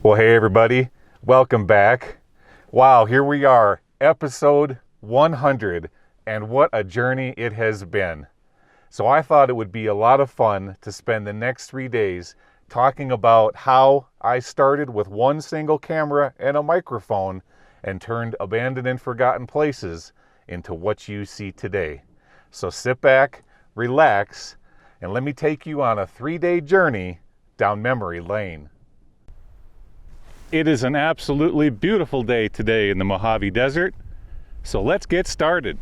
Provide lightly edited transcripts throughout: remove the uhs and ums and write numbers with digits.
Well, hey everybody, welcome back. Wow, here we are, episode 100, and what a journey it has been. So I thought it would be a lot of fun to spend the next 3 days talking about how I started with one single camera and a microphone and turned abandoned and forgotten places into what you see today. So sit back, relax, and let me take you on a 3-day journey down memory lane. It is an absolutely beautiful day today in the Mojave Desert, so let's get started.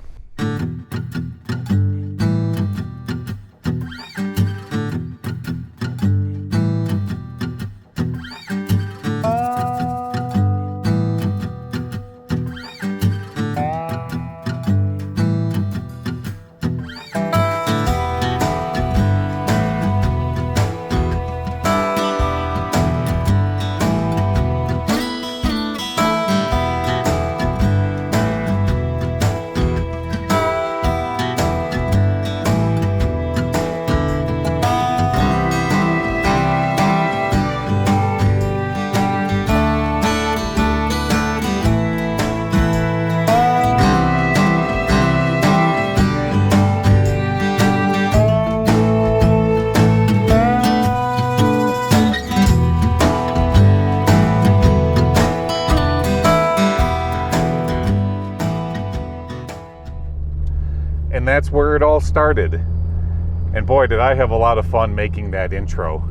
And that's where it all started. And boy, did I have a lot of fun making that intro.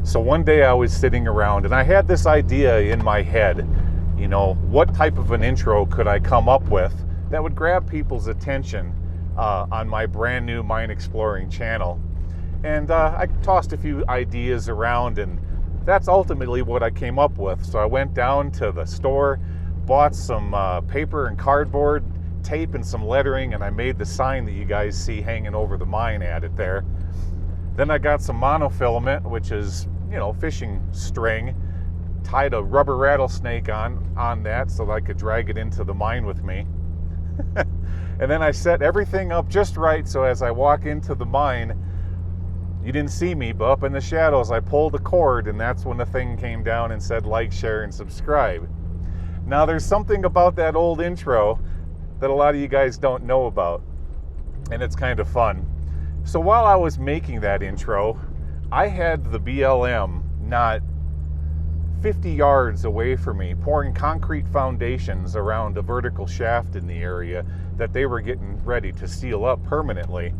So one day I was sitting around and I had this idea in my head, what type of an intro could I come up with that would grab people's attention on my brand new mine exploring channel. And I tossed a few ideas around, and that's ultimately what I came up with. So I went down to the store, bought some paper and cardboard, tape and some lettering, and I made the sign that you guys see hanging over the mine at it there. Then I got some monofilament, which is, fishing string, tied a rubber rattlesnake on that so that I could drag it into the mine with me. And then I set everything up just right so as I walk into the mine, you didn't see me, but up in the shadows I pulled the cord, and that's when the thing came down and said like, share, and subscribe. Now there's something about that old intro that a lot of you guys don't know about, and it's kind of fun. So while I was making that intro, I had the BLM not 50 yards away from me, pouring concrete foundations around a vertical shaft in the area that they were getting ready to seal up permanently.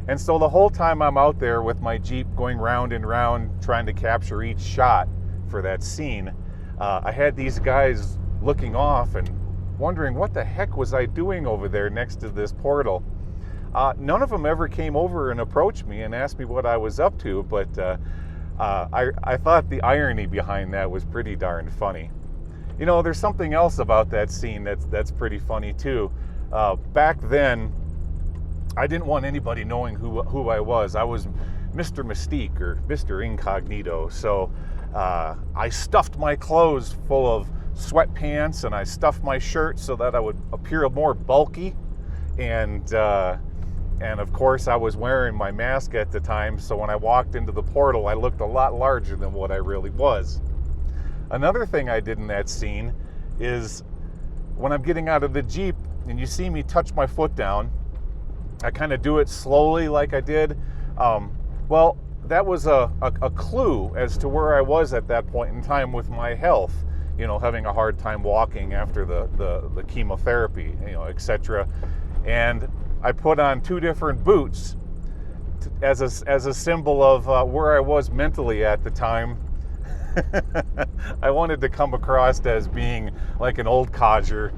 And so the whole time I'm out there with my Jeep going round and round trying to capture each shot for that scene, I had these guys looking off and wondering what the heck was I doing over there next to this portal. None of them ever came over and approached me and asked me what I was up to, but I thought the irony behind that was pretty darn funny. There's something else about that scene that's pretty funny too. Back then, I didn't want anybody knowing who I was. I was Mr. Mystique, or Mr. Incognito, so I stuffed my clothes full of sweatpants, and I stuffed my shirt so that I would appear more bulky, and of course I was wearing my mask at the time, so when I walked into the portal I looked a lot larger than what I really was. Another thing I did in that scene is when I'm getting out of the Jeep and you see me touch my foot down, I kind of do it slowly like I did. Well, that was a clue as to where I was at that point in time with my health. Having a hard time walking after the chemotherapy, etc. And I put on 2 different boots as a symbol of where I was mentally at the time. I wanted to come across as being like an old codger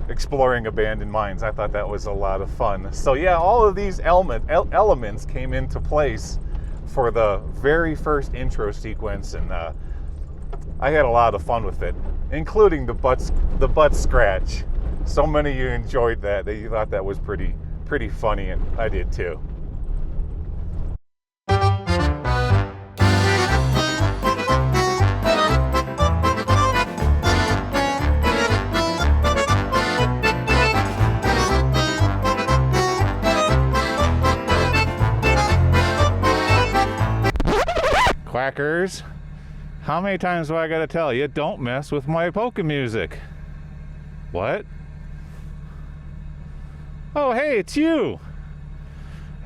exploring abandoned mines. I thought that was a lot of fun. So yeah, all of these elements came into place for the very first intro sequence, and I had a lot of fun with it, including the butt scratch. So many of you enjoyed that. You thought that was pretty funny, and I did too. Quackers. How many times do I gotta tell you, don't mess with my polka music? What? Oh, hey, it's you.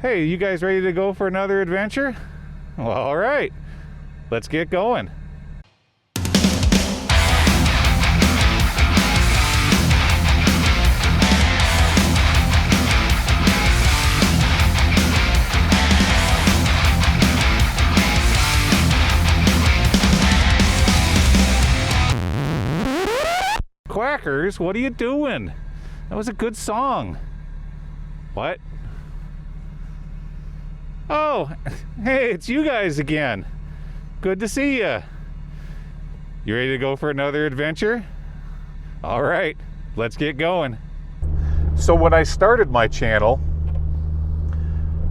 Hey, you guys ready to go for another adventure? Well, all right, let's get going. Quackers, what are you doing? That was a good song. What? Oh, hey, it's you guys again. Good to see you. You ready to go for another adventure? All right, let's get going. So when I started my channel,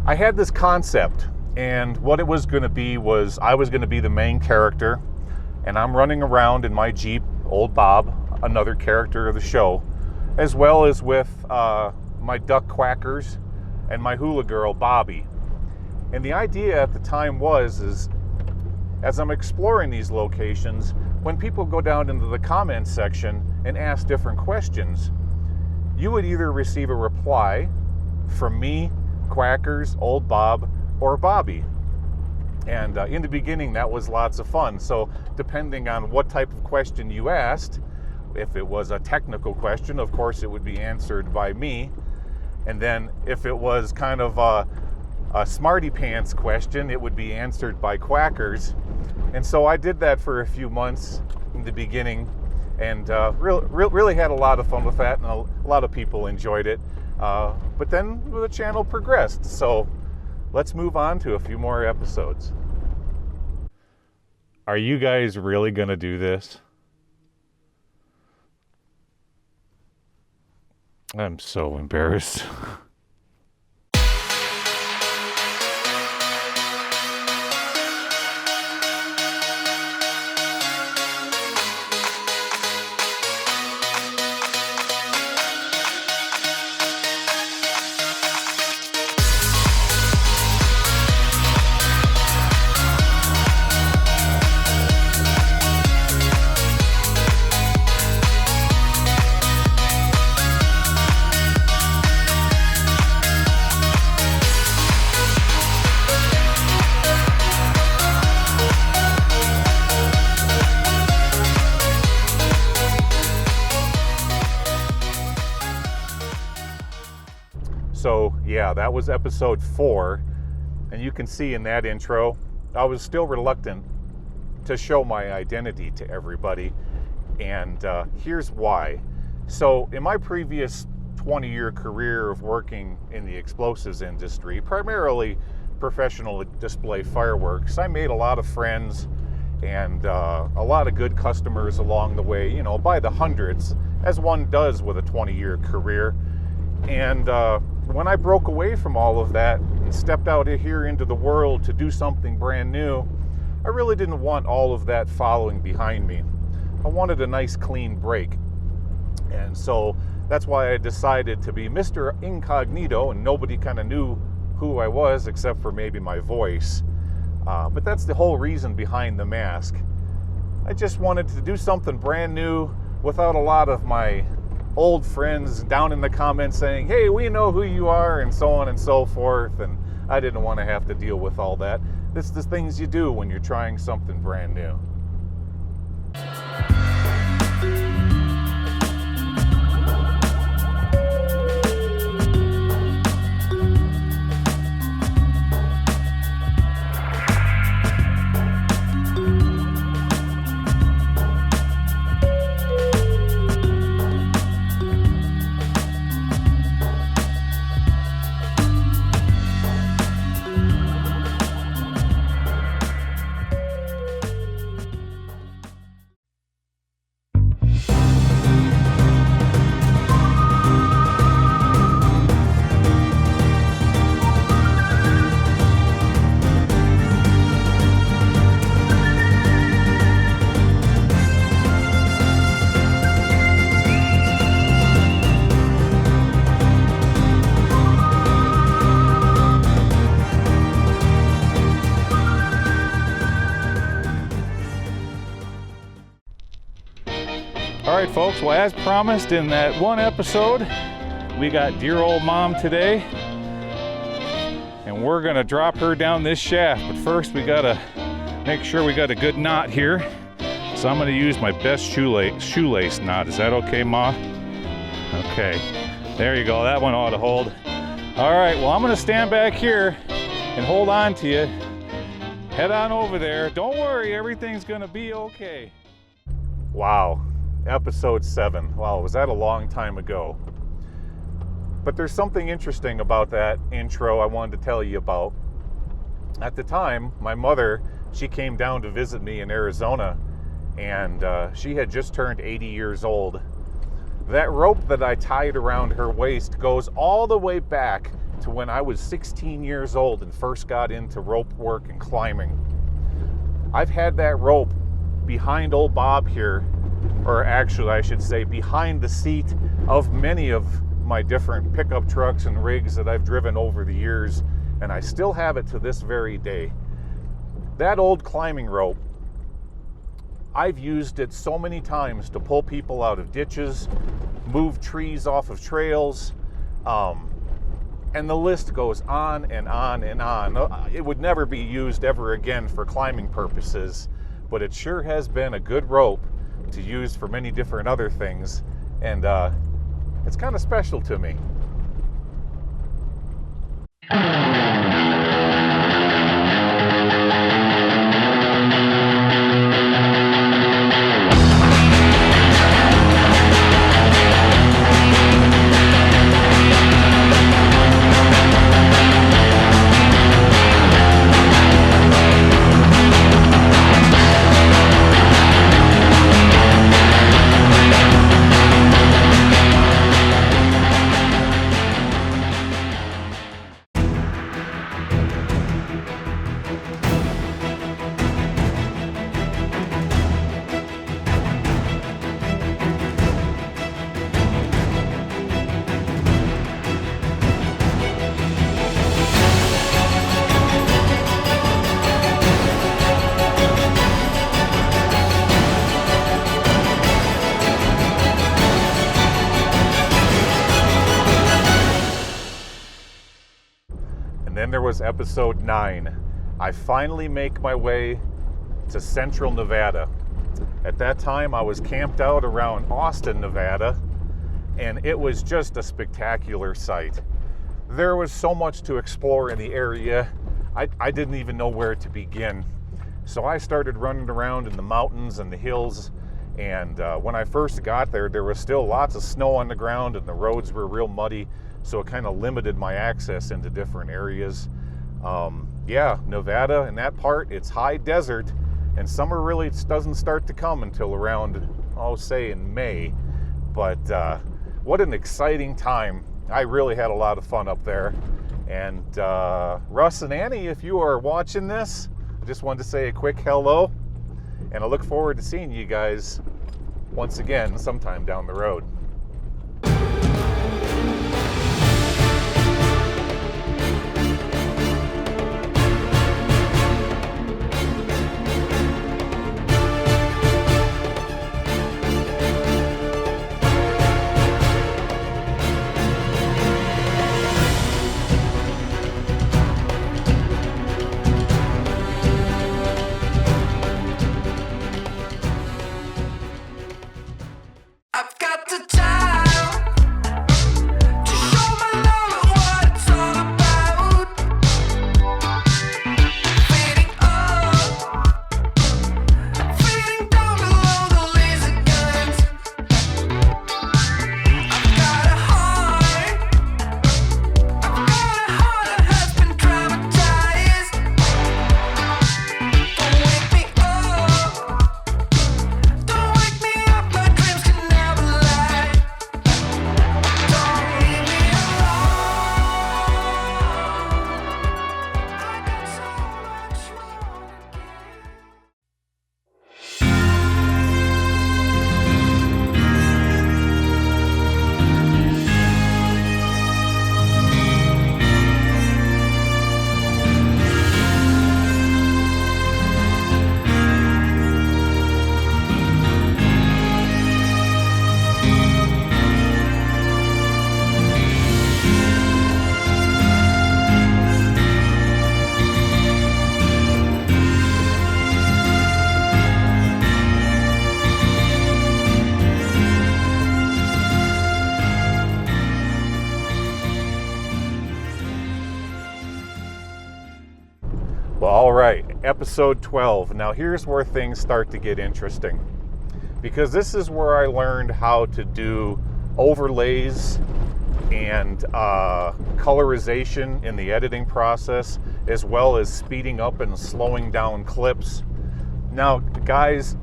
I had this concept, and what it was going to be was I was going to be the main character, and I'm running around in my Jeep, Old Bob, another character of the show, as well as with my duck quackers and my hula girl, Bobby. And the idea at the time is as I'm exploring these locations, when people go down into the comments section and ask different questions, you would either receive a reply from me, Quackers, Old Bob, or Bobby. And in the beginning, that was lots of fun. So depending on what type of question you asked, if it was a technical question, of course, it would be answered by me. And then if it was kind of a smarty pants question, it would be answered by Quackers. And so I did that for a few months in the beginning, and really had a lot of fun with that, and a lot of people enjoyed it. But then the channel progressed. So let's move on to a few more episodes. Are you guys really gonna do this? I'm so embarrassed. So yeah, that was episode 4, and you can see in that intro, I was still reluctant to show my identity to everybody, and here's why. So in my previous 20-year career of working in the explosives industry, primarily professional display fireworks, I made a lot of friends and a lot of good customers along the way, you know, by the hundreds, as one does with a 20-year career. And when I broke away from all of that and stepped out here into the world to do something brand new, I really didn't want all of that following behind me. I wanted a nice clean break. And so that's why I decided to be Mr. Incognito, and nobody kind of knew who I was except for maybe my voice. But that's the whole reason behind the mask. I just wanted to do something brand new without a lot of my old friends down in the comments saying, hey, we know who you are, and so on and so forth. And I didn't want to have to deal with all that. It's the things you do when you're trying something brand new. right, folks, well, as promised in that one episode, we got dear old mom today, and we're gonna drop her down this shaft. But first, we gotta make sure we got a good knot here. So I'm gonna use my best shoelace knot. Is that okay, Ma? Okay, there you go. That one ought to hold. All right, well, I'm gonna stand back here and hold on to you. Head on over there. Don't worry, everything's gonna be okay. Wow, episode 7. Wow, was that a long time ago? But there's something interesting about that intro I wanted to tell you about. At the time, my mother, she came down to visit me in Arizona, and she had just turned 80 years old. That rope that I tied around her waist goes all the way back to when I was 16 years old and first got into rope work and climbing. I've had that rope behind old Bob here, or actually I should say behind the seat of many of my different pickup trucks and rigs that I've driven over the years, and I still have it to this very day. That old climbing rope, I've used it so many times to pull people out of ditches, move trees off of trails, and the list goes on and on and on. It would never be used ever again for climbing purposes, but it sure has been a good rope to use for many different other things, and it's kind of special to me. Then there was episode 9. I finally make my way to central Nevada. At that time, I was camped out around Austin, Nevada, and it was just a spectacular sight. There was so much to explore in the area, I didn't even know where to begin. So I started running around in the mountains and the hills, and when I first got there, there was still lots of snow on the ground and the roads were real muddy, so it kind of limited my access into different areas. Yeah, Nevada, in that part, it's high desert, and summer really doesn't start to come until around, say in May. But what an exciting time. I really had a lot of fun up there. And Russ and Annie, if you are watching this, I just wanted to say a quick hello, and I look forward to seeing you guys once again sometime down the road. I've got to tell episode 12. Now here's where things start to get interesting, because this is where I learned how to do overlays and colorization in the editing process, as well as speeding up and slowing down clips. Now, guys,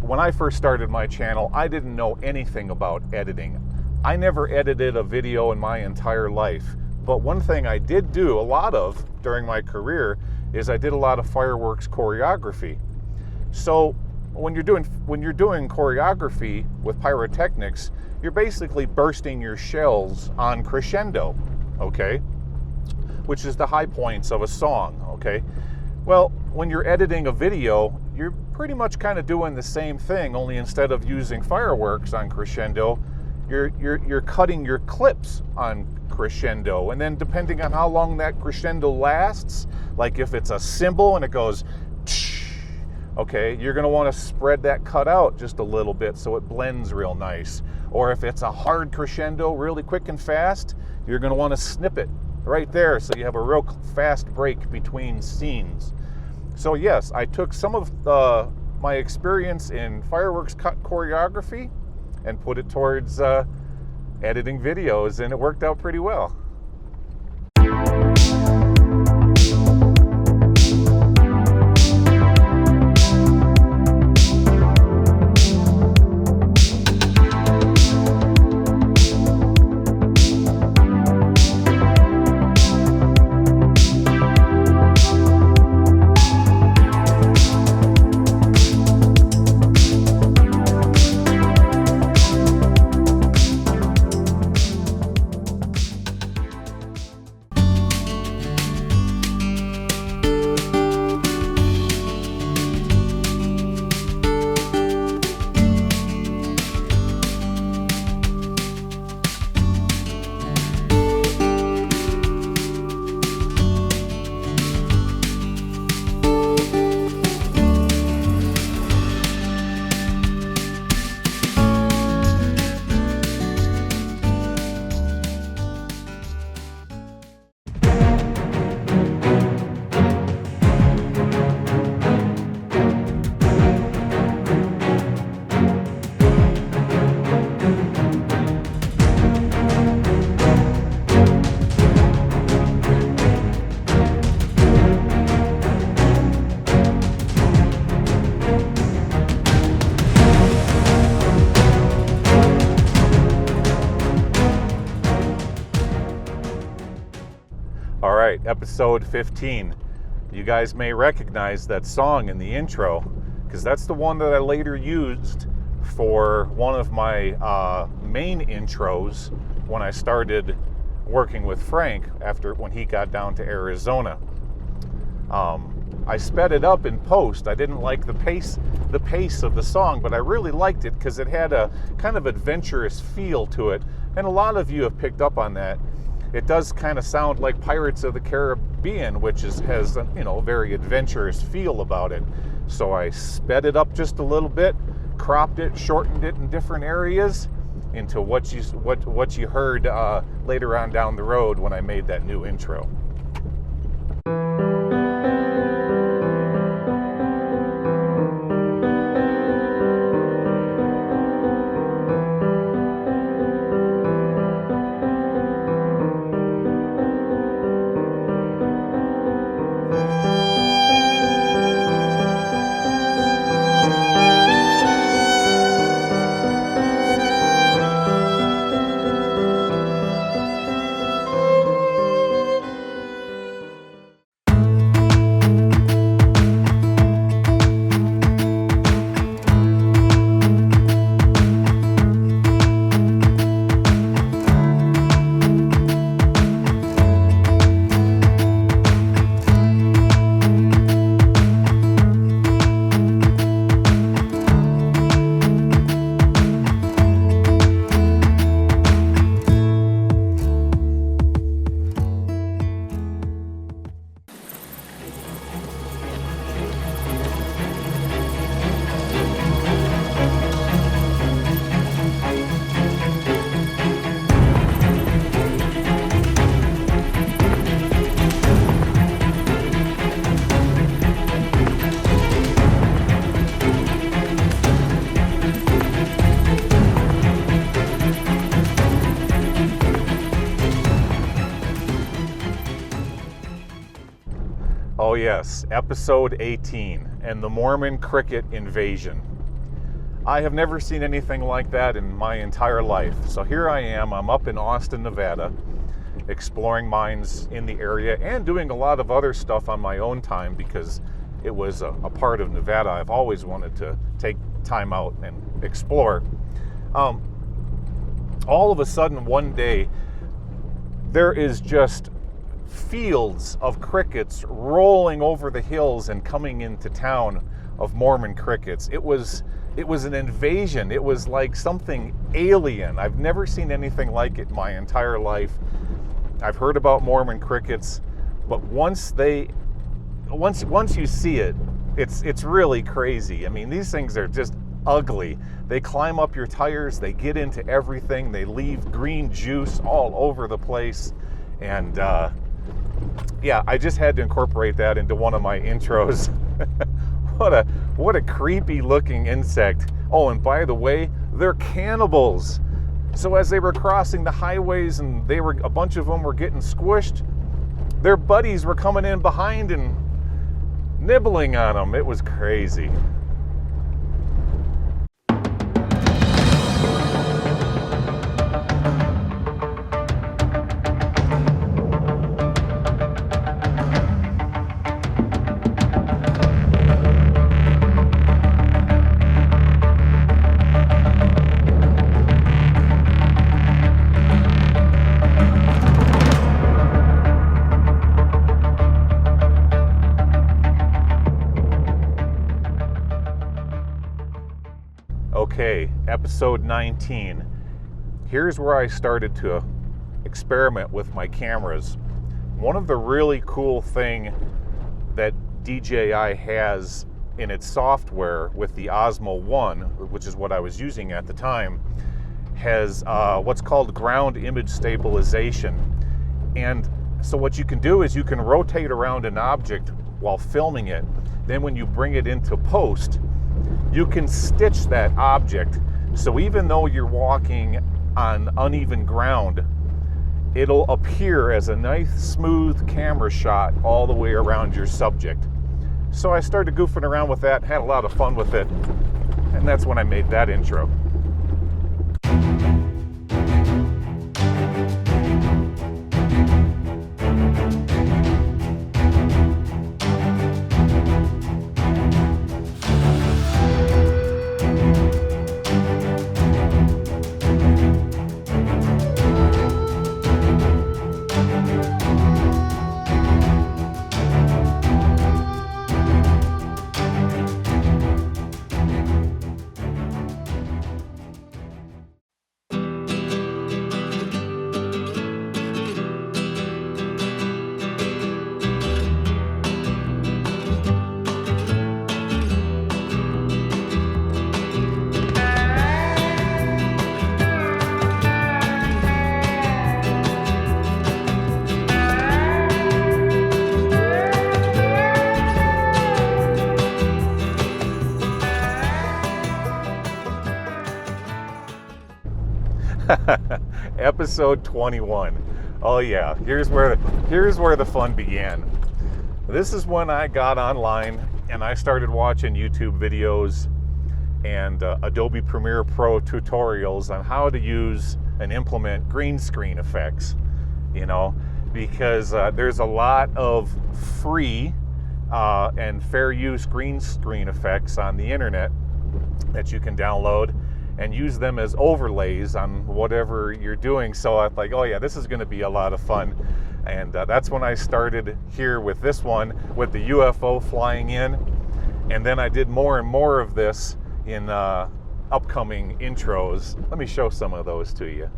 when I first started my channel, I didn't know anything about editing. I never edited a video in my entire life. But one thing I did do a lot of during my career is I did a lot of fireworks choreography. So when you're doing choreography with pyrotechnics, you're basically bursting your shells on crescendo, okay? Which is the high points of a song, okay? Well, when you're editing a video, you're pretty much kind of doing the same thing, only instead of using fireworks on crescendo, you're cutting your clips on crescendo. And then depending on how long that crescendo lasts, like if it's a cymbal and it goes, okay, you're going to want to spread that cut out just a little bit so it blends real nice. Or if it's a hard crescendo, really quick and fast, you're going to want to snip it right there so you have a real fast break between scenes. So yes, I took some of my experience in fireworks cut choreography and put it towards editing videos, and it worked out pretty well. All right, episode 15. You guys may recognize that song in the intro, because that's the one that I later used for one of my main intros when I started working with Frank when he got down to Arizona. I sped it up in post. I didn't like the pace of the song, but I really liked it because it had a kind of adventurous feel to it, and a lot of you have picked up on that. It does kind of sound like Pirates of the Caribbean, which has a very adventurous feel about it. So I sped it up just a little bit, cropped it, shortened it in different areas into what you heard later on down the road when I made that new intro. yes, episode 18, and the Mormon cricket invasion. I have never seen anything like that in my entire life. So here I am, I'm up in Austin, Nevada, exploring mines in the area and doing a lot of other stuff on my own time because it was a part of Nevada I've always wanted to take time out and explore. All of a sudden one day, there is just fields of crickets rolling over the hills and coming into town of Mormon crickets. It was an invasion. It was like something alien. I've never seen anything like it my entire life. I've heard about Mormon crickets, but once you see it, it's really crazy. I mean, these things are just ugly. They climb up your tires, they get into everything, they leave green juice all over the place, and yeah, I just had to incorporate that into one of my intros. What a creepy looking insect. Oh, and by the way, they're cannibals. So as they were crossing the highways and a bunch of them were getting squished, their buddies were coming in behind and nibbling on them. It was crazy. Okay, episode 19. Here's where I started to experiment with my cameras. One of the really cool thing that DJI has in its software with the Osmo One, which is what I was using at the time, has what's called ground image stabilization. And so what you can do is you can rotate around an object while filming it. Then when you bring it into post, you can stitch that object. So even though you're walking on uneven ground, it'll appear as a nice smooth camera shot all the way around your subject. So I started goofing around with that, had a lot of fun with it, and that's when I made that intro. Episode 21. Oh yeah, here's where the fun began. This is when I got online and I started watching YouTube videos and Adobe Premiere Pro tutorials on how to use and implement green screen effects, you know, because there's a lot of free and fair use green screen effects on the internet that you can download and use them as overlays on whatever you're doing. So I thought, oh yeah, this is going to be a lot of fun. And that's when I started here with this one, with the UFO flying in. And then I did more and more of this in upcoming intros. Let me show some of those to you.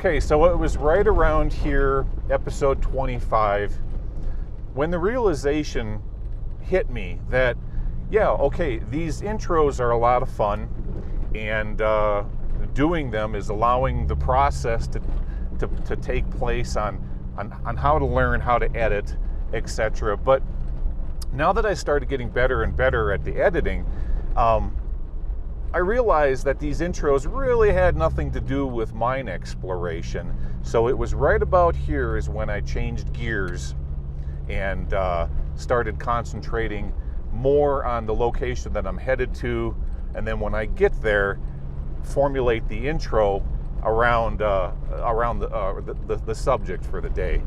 Okay, so it was right around here, episode 25, when the realization hit me that, yeah, okay, these intros are a lot of fun, and doing them is allowing the process to take place on how to learn, how to edit, etc. But now that I started getting better and better at the editing, I realized that these intros really had nothing to do with mine exploration. So it was right about here is when I changed gears and started concentrating more on the location that I'm headed to, and then when I get there, formulate the intro around the subject for the day.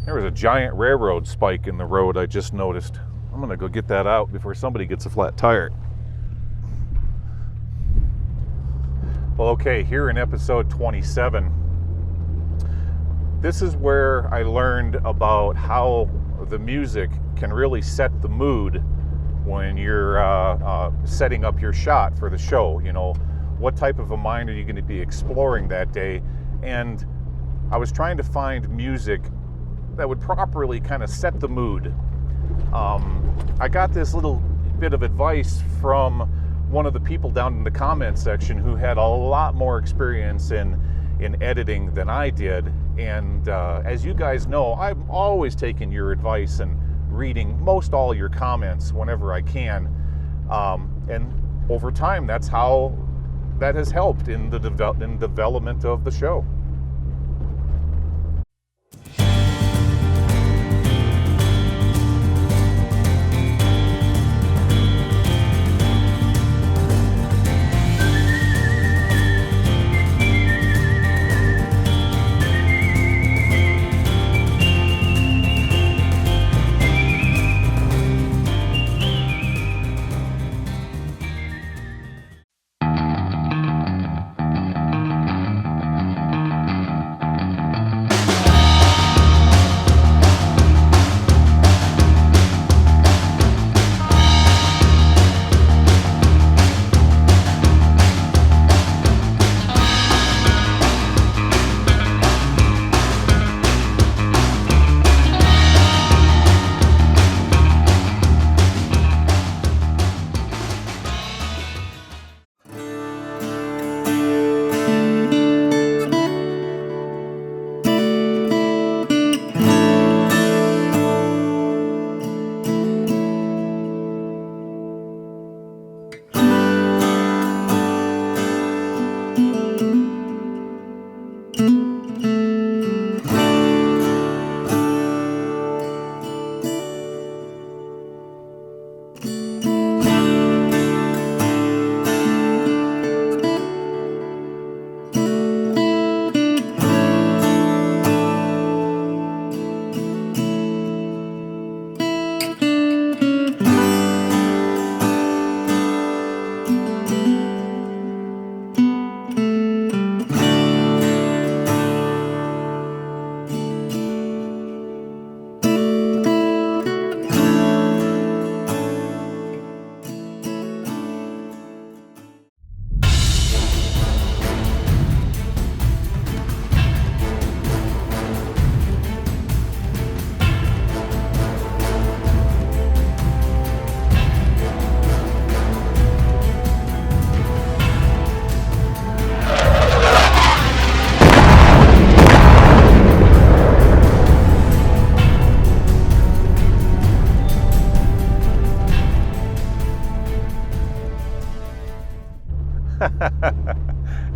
There was a giant railroad spike in the road I just noticed. I'm gonna go get that out before somebody gets a flat tire. Well, okay, here in episode 27, this is where I learned about how the music can really set the mood when you're setting up your shot for the show. You know, what type of a mind are you going to be exploring that day? And I was trying to find music that would properly kind of set the mood. I got this little bit of advice from one of the people down in the comment section who had a lot more experience in editing than I did. And as you guys know, I'm always taking your advice and reading most all your comments whenever I can. And over time, that's how that has helped in the development of the show.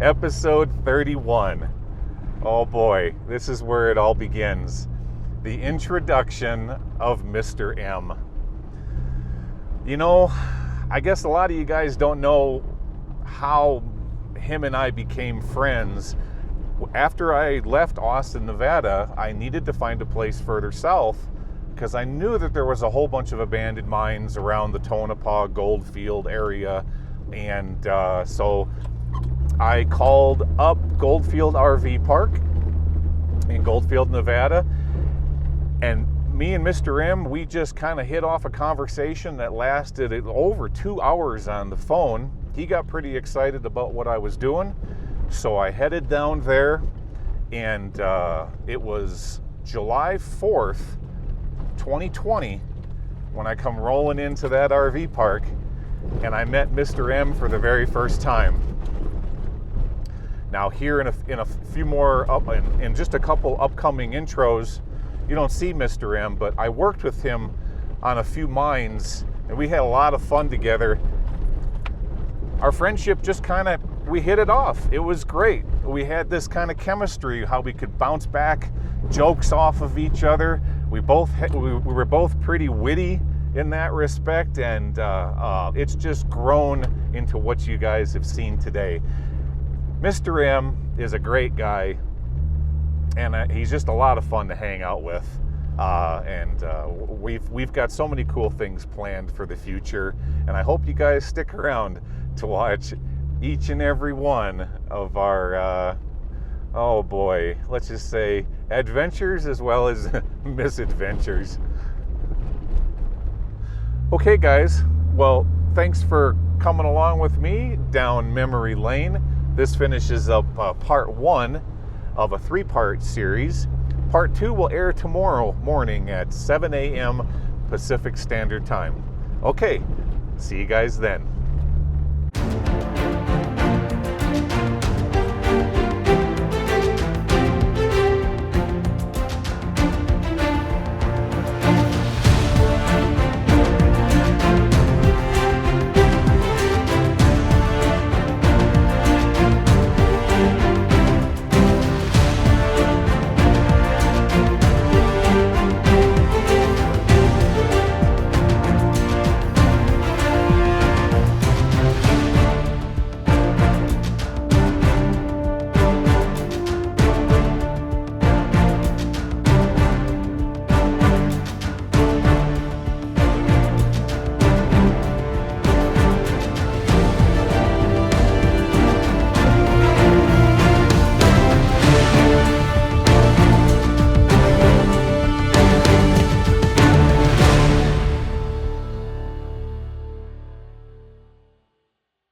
Episode 31. Oh boy, this is where it all begins. The introduction of Mr. M. You know, I guess a lot of you guys don't know how him and I became friends. After I left Austin, Nevada, I needed to find a place further south because I knew that there was a whole bunch of abandoned mines around the Tonopah Goldfield area. And so I called up Goldfield RV Park in Goldfield, Nevada. And me and Mr. M, we just kind of hit off a conversation that lasted over 2 hours on the phone. He got pretty excited about what I was doing. So I headed down there, and it was July 4th, 2020, when I come rolling into that RV park, and I met Mr. M for the very first time. Now here in a few more, in just a couple upcoming intros, you don't see Mr. M, but I worked with him on a few mines, and we had a lot of fun together. Our friendship just we hit it off. It was great. We had this kind of chemistry, how we could bounce back jokes off of each other. We were both pretty witty in that respect, and it's just grown into what you guys have seen today. Mr. M is a great guy, and he's just a lot of fun to hang out with. We've got so many cool things planned for the future, and I hope you guys stick around to watch each and every one of our, oh boy, let's just say adventures as well as misadventures. Okay guys, well, thanks for coming along with me down memory lane. This finishes up part 1 of a 3-part series. Part 2 will air tomorrow morning at 7 a.m. Pacific Standard Time. Okay, see you guys then.